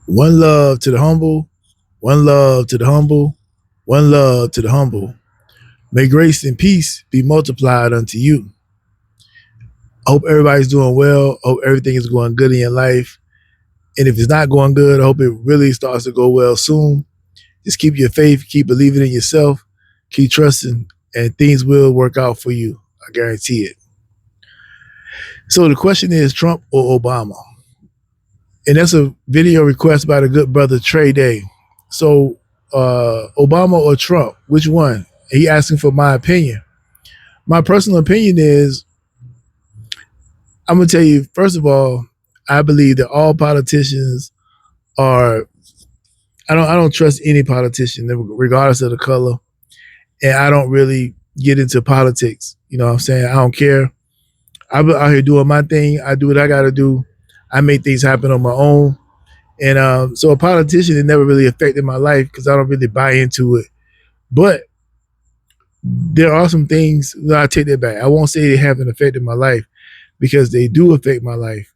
One love to the humble, one love to the humble, one love to the humble. May grace and peace be multiplied unto you. I hope everybody's doing well. I hope everything is going good in your life. And if it's not going good, I hope it really starts to go well soon. Just keep your faith, keep believing in yourself, keep trusting, and things will work out for you. I guarantee it. So the question is Trump or Obama? And that's a video request by the good brother Trey Day. So Obama or Trump, which one? He asking for my opinion. My personal opinion is, I'm gonna tell you, first of all, I believe that all politicians are, I don't trust any politician, regardless of the color. And I don't really get into politics. You know what I'm saying? I don't care. I'm out here doing my thing. I do what I gotta do. I make things happen on my own. And so a politician, it never really affected my life because I don't really buy into it. But there are some things that I take that back. I won't say they haven't affected my life because they do affect my life.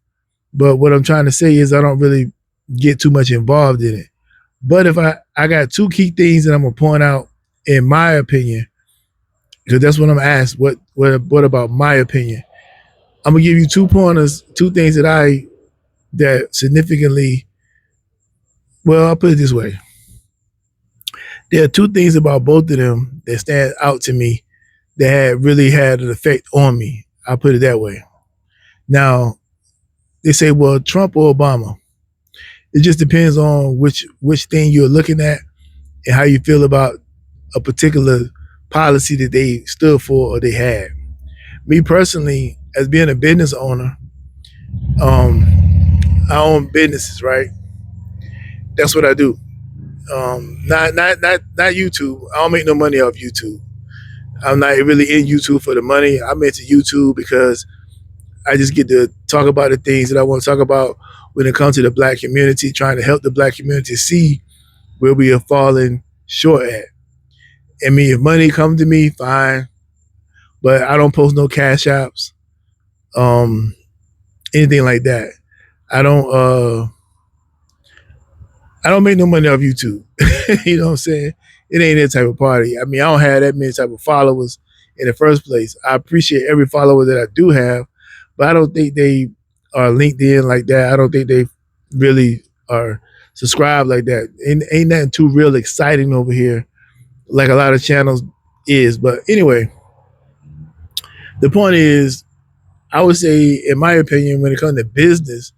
But what I'm trying to say is I don't really get too much involved in it. But if I got two key things that I'm gonna point out in my opinion, because that's what I'm asked. What about my opinion? I'm gonna give you 2 pointers, two things that significantly. Well, I'll put it this way: there are two things about both of them that stand out to me that had really had an effect on me. I'll put it that way. Now they say, well, Trump or Obama. It just depends on which thing you're looking at and how you feel about a particular policy that they stood for or they had. Me personally, as being a business owner, um, I own businesses, right? That's what I do. Not YouTube. I don't make no money off YouTube. I'm not really in YouTube for the money. I'm into YouTube because I just get to talk about the things that I want to talk about when it comes to the black community, trying to help the black community see where we are falling short at. I mean, if money comes to me, fine, but I don't post no cash apps, um, anything like that. I don't. I don't make no money off YouTube. You know what I'm saying? It ain't that type of party. I mean, I don't have that many type of followers in the first place. I appreciate every follower that I do have, but I don't think they are linked in like that. I don't think they really are subscribed like that. Ain't nothing too real exciting over here like a lot of channels is. But anyway, the point is, I would say, in my opinion, when it comes to business,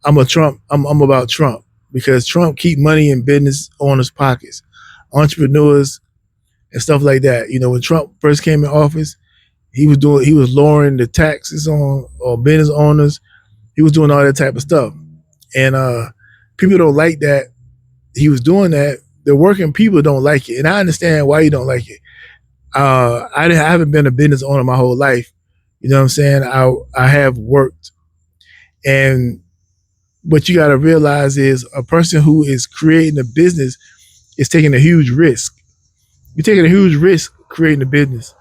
I'm about Trump because Trump keep money in business owners' pockets, entrepreneurs and stuff like that. You know, when Trump first came in office, he was lowering the taxes on business owners. He was doing all that type of stuff, and people don't like that he was doing that. The working people don't like it, and I understand why you don't like it. I haven't been a business owner my whole life. You know what I'm saying? I have worked, and what you got to realize is a person who is creating a business is taking a huge risk. You're taking a huge risk creating a business,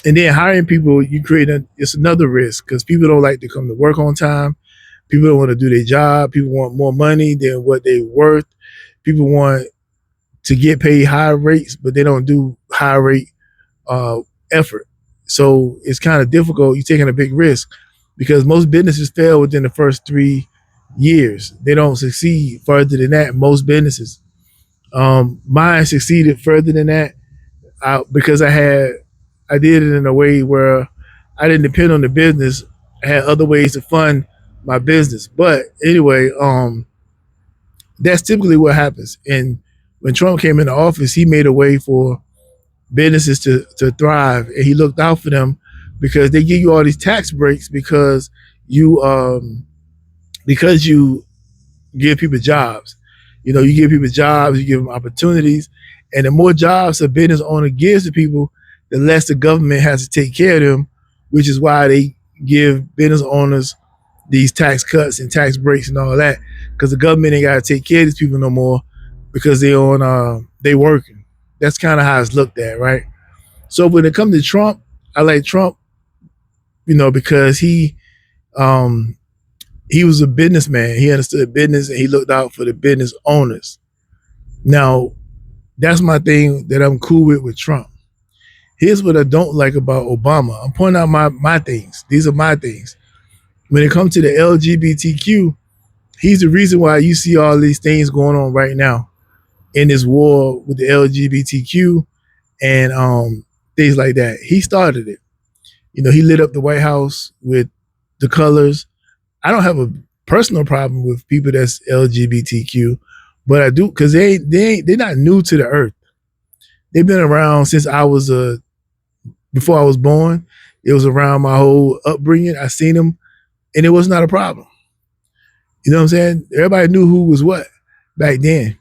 and then hiring people. It's another risk because people don't like to come to work on time. People don't want to do their job. People want more money than what they're worth. People want to get paid high rates, but they don't do high rate uh, effort. So it's kind of difficult. You're taking a big risk because most businesses fail within the first 3 years. They don't succeed further than that. Most businesses. Mine succeeded further than that because I did it in a way where I didn't depend on the business. I had other ways to fund my business. But anyway, that's typically what happens. And when Trump came into office, he made a way for businesses to thrive, and he looked out for them because they give you all these tax breaks you because you give people jobs. You know, you give people jobs, you give them opportunities, and the more jobs a business owner gives to people, the less the government has to take care of them, which is why they give business owners these tax cuts and tax breaks and all that, because the government ain't got to take care of these people no more because they working. That's kind of how it's looked at, right? So when it comes to Trump, I like Trump, because he um He was a businessman. He understood business and he looked out for the business owners. Now, that's my thing that I'm cool with Trump. Here's what I don't like about Obama. I'm pointing out my things. These are my things. When it comes to the LGBTQ, he's the reason why you see all these things going on right now in this war with the LGBTQ and things like that. He started it. You know, he lit up the White House with the colors. I don't have a personal problem with people that's LGBTQ, but I do because they're not new to the earth. They've been around since I was before I was born. It was around my whole upbringing. I seen them, and it was not a problem. You know what I'm saying? Everybody knew who was what back then.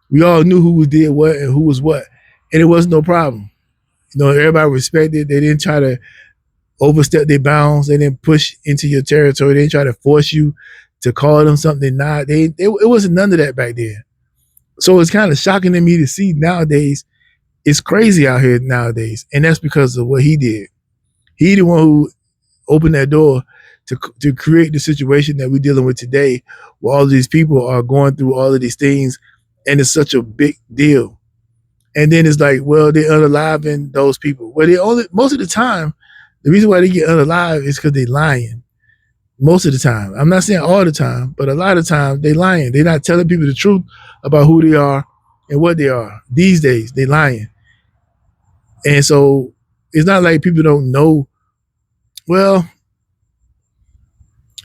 We all knew who did what and who was what, and it was no problem. You know, everybody respected. They didn't try to overstep their bounds. They didn't push into your territory. They didn't try to force you to call them something not. It wasn't none of that back then. So it's kind of shocking to me to see nowadays. It's crazy out here nowadays, and that's because of what he did. He the one who opened that door to create the situation that we're dealing with today, where all of these people are going through all of these things, and it's such a big deal. And then it's like, well, they're unaliving those people. Well, they only most of the time, the reason why they get unalive is because they're lying. Most of the time, I'm not saying all the time, but a lot of times they lying. They're not telling people the truth about who they are and what they are. These days, they lying. And so it's not like people don't know. Well,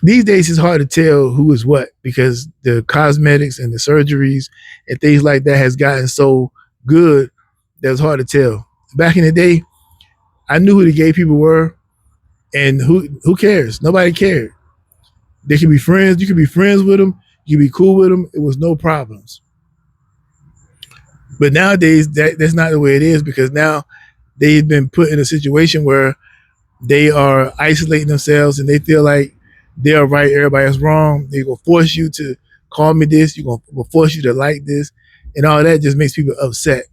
these days it's hard to tell who is what because the cosmetics and the surgeries and things like that has gotten so good that it's hard to tell. Back in the day, I knew who the gay people were, and who cares? Nobody cared. They can be friends. You can be friends with them. You can be cool with them. It was no problems. But nowadays, that's not the way it is because now they've been put in a situation where they are isolating themselves and they feel like they're right, everybody else wrong. They're gonna force you to call me this. You're gonna force you to like this, and all that just makes people upset.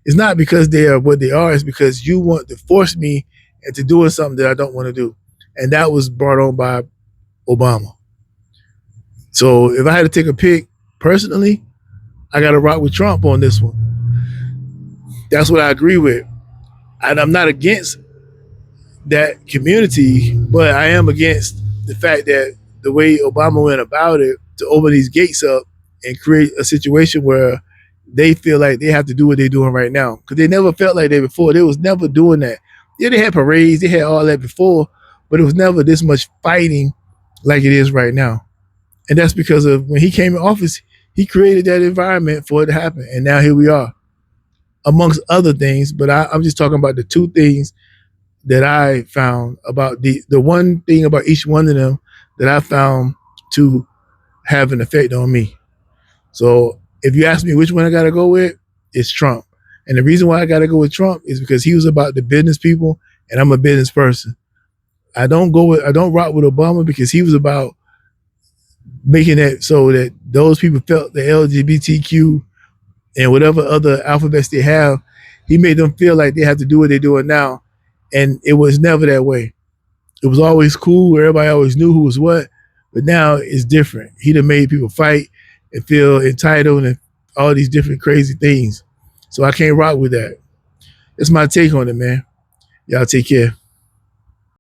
It's not because they are what they are. It's because you want to force me into doing something that I don't want to do, and that was brought on by Obama. So if I had to take a pick personally, I got to rock with Trump on this one. That's what I agree with, and I'm not against that community, but I am against the fact that the way Obama went about it to open these gates up and create a situation where they feel like they have to do what they're doing right now because they never felt like that before. They was never doing that. Yeah, they had parades, they had all that before, but it was never this much fighting like it is right now. And that's because of when he came in office, he created that environment for it to happen. And now here we are, amongst other things. But I'm just talking about the two things that I found about the one thing about each one of them that I found to have an effect on me. So if you ask me which one I gotta go with, it's Trump. And the reason why I gotta go with Trump is because he was about the business people and I'm a business person. I don't rock with Obama because he was about making it so that those people felt the LGBTQ and whatever other alphabets they have, he made them feel like they have to do what they're doing now. And it was never that way. It was always cool. Everybody always knew who was what. But now it's different. He done made people fight and feel entitled and all these different crazy things. So I can't rock with that. That's my take on it, man. Y'all take care.